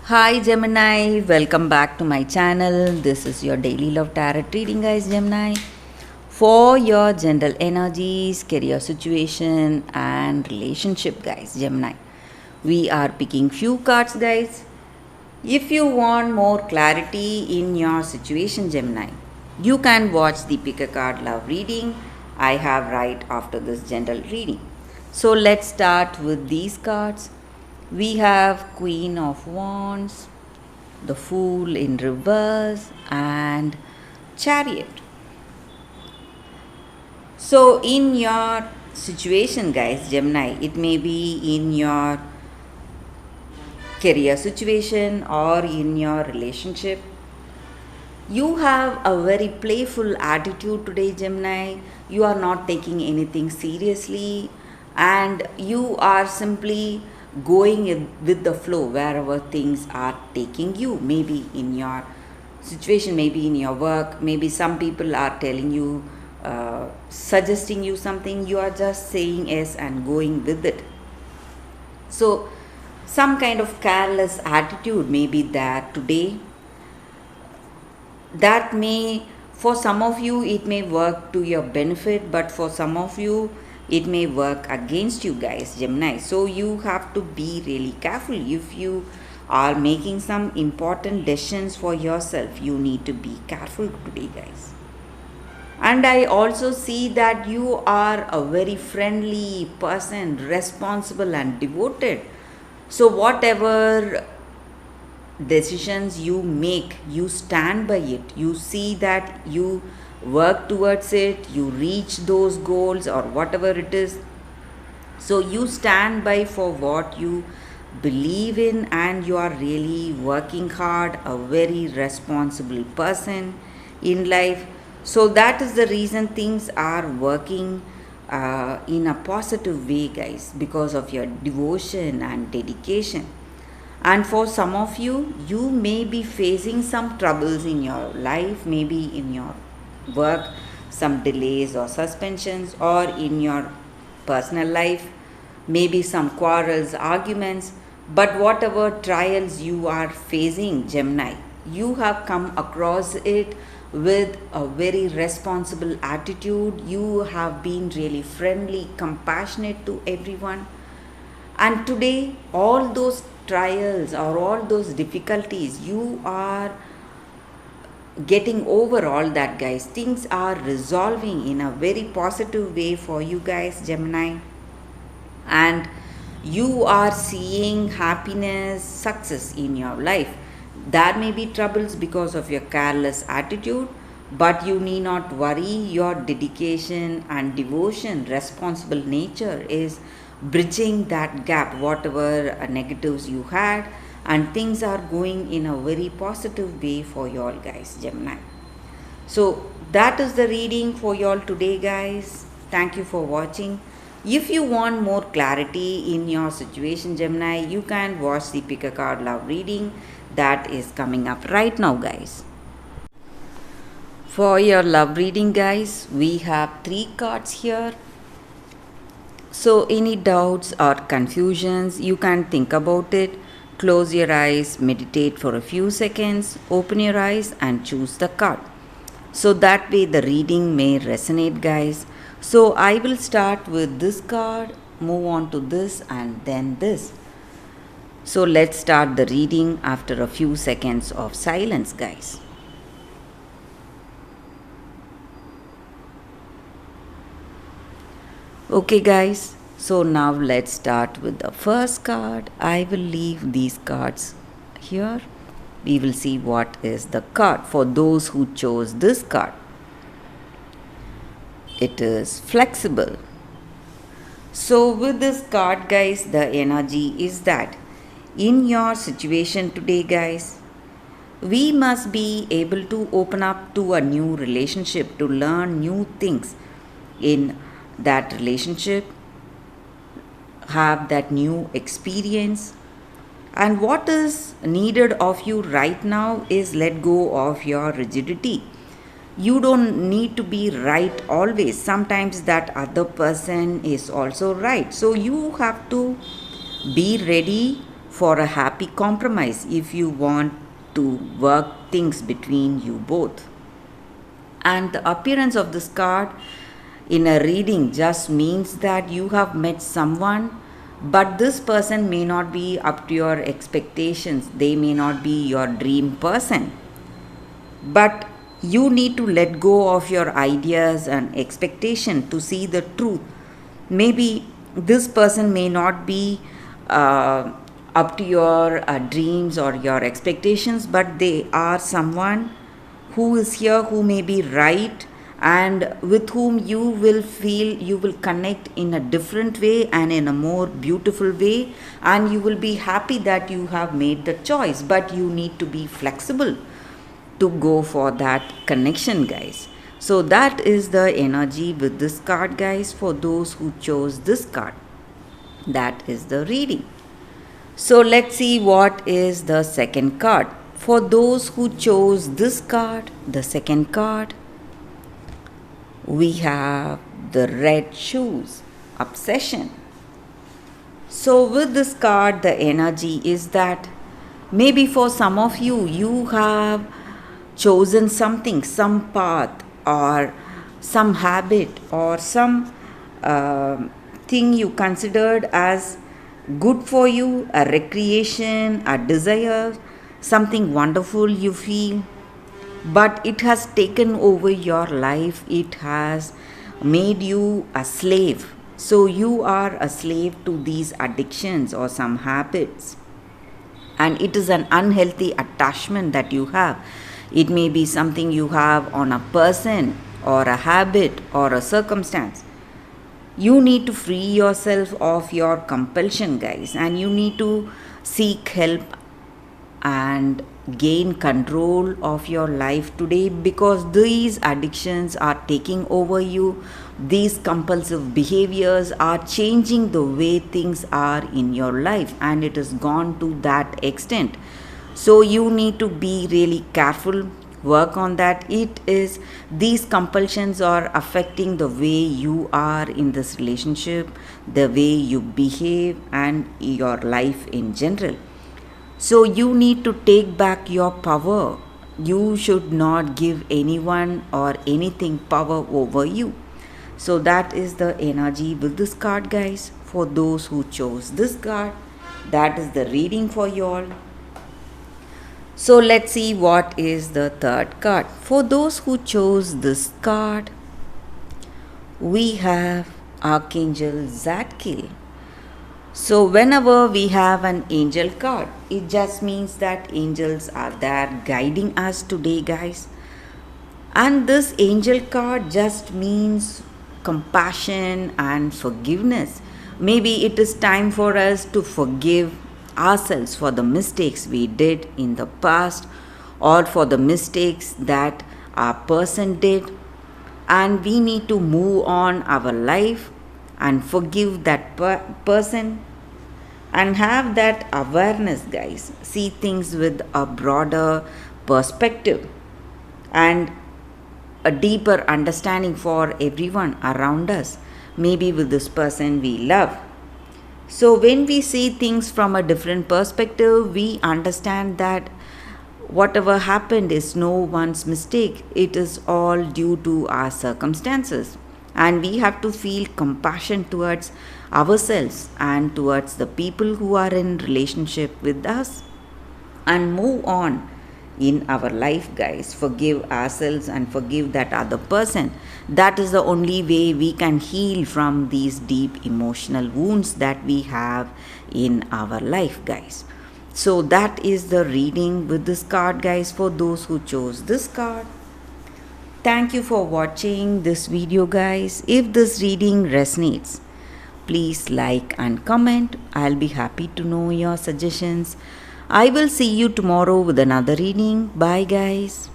Hi Gemini, welcome back to my channel. This is your daily love tarot reading, guys. Gemini, for your general energies, career situation, and relationship, guys. Gemini, we are picking few cards, guys. If you want more clarity in your situation, Gemini, you can watch the pick a card love reading I have right after this general reading. So let's start with these cards. We have Queen of Wands, the Fool in reverse, and Chariot. So, in your situation, guys, Gemini, it may be in your career situation or in your relationship. You have a very playful attitude today, Gemini. You are not taking anything seriously and you are simply going with the flow wherever things are taking you. Maybe in your situation, maybe in your work, maybe some people are telling you, suggesting you something, you are just saying yes and going with it. So, some kind of careless attitude may be there today. That may, for some of you, it may work to your benefit, but for some of you, it may work against you, guys, Gemini. So you have to be really careful. If you are making some important decisions for yourself, you need to be careful today, guys. And I also see that you are a very friendly person, responsible and devoted. So whatever decisions you make, you stand by it. You see that you work towards it, you reach those goals or whatever it is. So you stand by for what you believe in and you are really working hard, a very responsible person in life. So that is the reason things are working in a positive way, guys, because of your devotion and dedication. And for some of you, you may be facing some troubles in your life, maybe in your work, some delays or suspensions, or in your personal life, maybe some quarrels, arguments. But whatever trials you are facing, Gemini, you have come across it with a very responsible attitude. You have been really friendly, compassionate to everyone. And today, all those trials or all those difficulties, you are getting over all that, guys. Things are resolving in a very positive way for you, guys, Gemini. And you are seeing happiness, success in your life. There may be troubles because of your careless attitude, but you need not worry. Your dedication and devotion, responsible nature is bridging that gap, whatever negatives you had, and things are going in a very positive way for you all, guys, Gemini. So that is the reading for you all today, guys. Thank you for watching. If you want more clarity in your situation, Gemini, you can watch the pick a card love reading that is coming up right now, guys. For your love reading, guys, we have 3 cards here. So any doubts or confusions, you can think about it. Close your eyes, meditate for a few seconds, open your eyes and choose the card. So that way the reading may resonate, guys. So I will start with this card, move on to this and then this. So let's start the reading after a few seconds of silence, guys. Okay, guys, so now let's start with the first card. I will leave these cards here. We will see what is the card for those who chose this card. It is flexible. So with this card, guys, the energy is that in your situation today, guys, we must be able to open up to a new relationship, to learn new things in that relationship, have that new experience. And what is needed of you right now is let go of your rigidity. You don't need to be right always. Sometimes that other person is also right. So you have to be ready for a happy compromise if you want to work things between you both. And the appearance of this card in a reading just means that you have met someone, but this person may not be up to your expectations. They may not be your dream person. But you need to let go of your ideas and expectation to see the truth. Maybe this person may not be up to your dreams or your expectations, but they are someone who is here, who may be right, and with whom you will feel you will connect in a different way and in a more beautiful way, and you will be happy that you have made the choice. But you need to be flexible to go for that connection, guys. So that is the energy with this card, guys, for those who chose this card. That is the reading. So let's see what is the second card. For those who chose this card, the second card, we have the red shoes, obsession. So with this card, the energy is that maybe for some of you, you have chosen something, some path or some habit or some thing you considered as good for you, a recreation, a desire, something wonderful you feel, but it has taken over your life. It has made you a slave. So you are a slave to these addictions or some habits, and it is an unhealthy attachment that you have. It may be something you have on a person or a habit or a circumstance. You need to free yourself of your compulsion, guys, and you need to seek help and gain control of your life today, because these addictions are taking over you. These compulsive behaviors are changing the way things are in your life, and it has gone to that extent. So you need to be really careful, work on that. It is, these compulsions are affecting the way you are in this relationship, the way you behave, and your life in general. So you need to take back your power. You should not give anyone or anything power over you. So that is the energy with this card, guys. For those who chose this card, that is the reading for you all. So let's see what is the third card. For those who chose this card, we have Archangel Zadkiel. So whenever we have an angel card, it just means that angels are there guiding us today, guys. And this angel card just means compassion and forgiveness. Maybe it is time for us to forgive ourselves for the mistakes we did in the past, or for the mistakes that our person did, and we need to move on our life and forgive that person and have that awareness, guys. See things with a broader perspective and a deeper understanding for everyone around us, maybe with this person we love. So when we see things from a different perspective, we understand that whatever happened is no one's mistake. It is all due to our circumstances. And we have to feel compassion towards ourselves and towards the people who are in relationship with us, and move on in our life, guys. Forgive ourselves and forgive that other person. That is the only way we can heal from these deep emotional wounds that we have in our life, guys. So that is the reading with this card, guys, for those who chose this card. Thank you for watching this video, guys. If this reading resonates, please like and comment. I'll be happy to know your suggestions. I will see you tomorrow with another reading. Bye, guys.